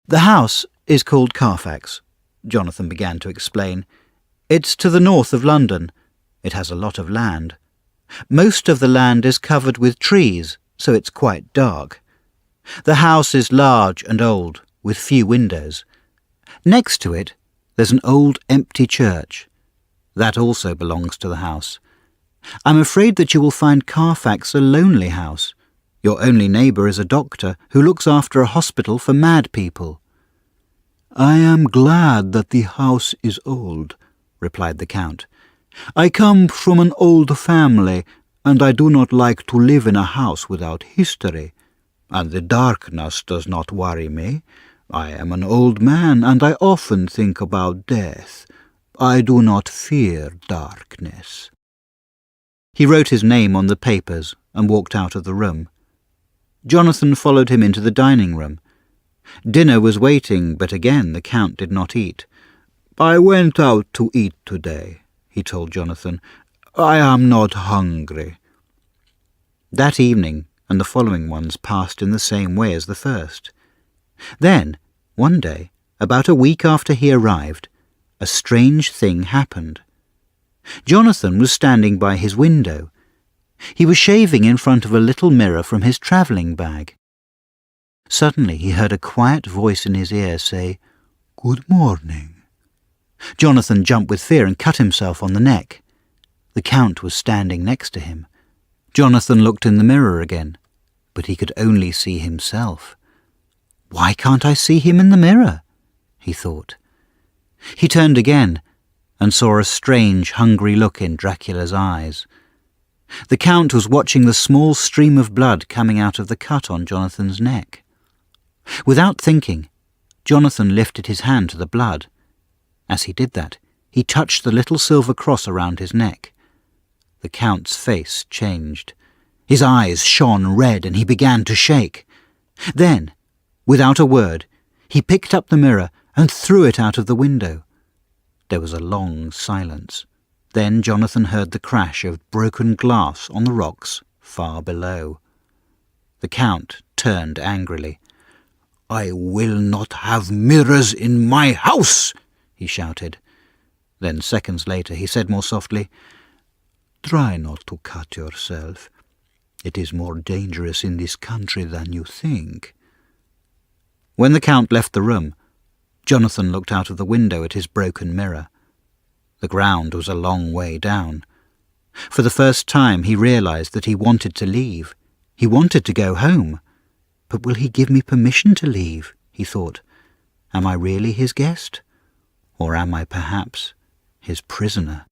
"The house is called Carfax," Jonathan began to explain. "It's to the north of London. It has a lot of land. Most of the land is covered with trees, so it's quite dark. The house is large and old, with few windows. Next to it, there's an old empty church. That also belongs to the house. I'm afraid that you will find Carfax a lonely house. Your only neighbour is a doctor who looks after a hospital for mad people." "I am glad that the house is old," replied the Count. "I come from an old family, and I do not like to live in a house without history. And the darkness does not worry me. I am an old man, and I often think about death. I do not fear darkness." He wrote his name on the papers and walked out of the room. Jonathan followed him into the dining room. Dinner was waiting, but again the Count did not eat. "I went out to eat today," he told Jonathan. "I am not hungry." That evening and the following ones passed in the same way as the first. Then, one day, about a week after he arrived, a strange thing happened. Jonathan was standing by his window. He was shaving in front of a little mirror from his travelling bag. Suddenly he heard a quiet voice in his ear say, "Good morning." Jonathan jumped with fear and cut himself on the neck. The Count was standing next to him. Jonathan looked in the mirror again, but he could only see himself. "Why can't I see him in the mirror?" he thought. He turned again and saw a strange, hungry look in Dracula's eyes. The Count was watching the small stream of blood coming out of the cut on Jonathan's neck. Without thinking, Jonathan lifted his hand to the blood. As he did that, he touched the little silver cross around his neck. The Count's face changed. His eyes shone red and he began to shake. Then, without a word, he picked up the mirror and threw it out of the window. There was a long silence. Then Jonathan heard the crash of broken glass on the rocks far below. The Count turned angrily. "I will not have mirrors in my house!" he shouted. Then seconds later he said more softly, "Try not to cut yourself. It is more dangerous in this country than you think." When the Count left the room, Jonathan looked out of the window at his broken mirror. The ground was a long way down. For the first time he realized that he wanted to leave. He wanted to go home. "But will he give me permission to leave?" he thought. "Am I really his guest? Or am I perhaps his prisoner?"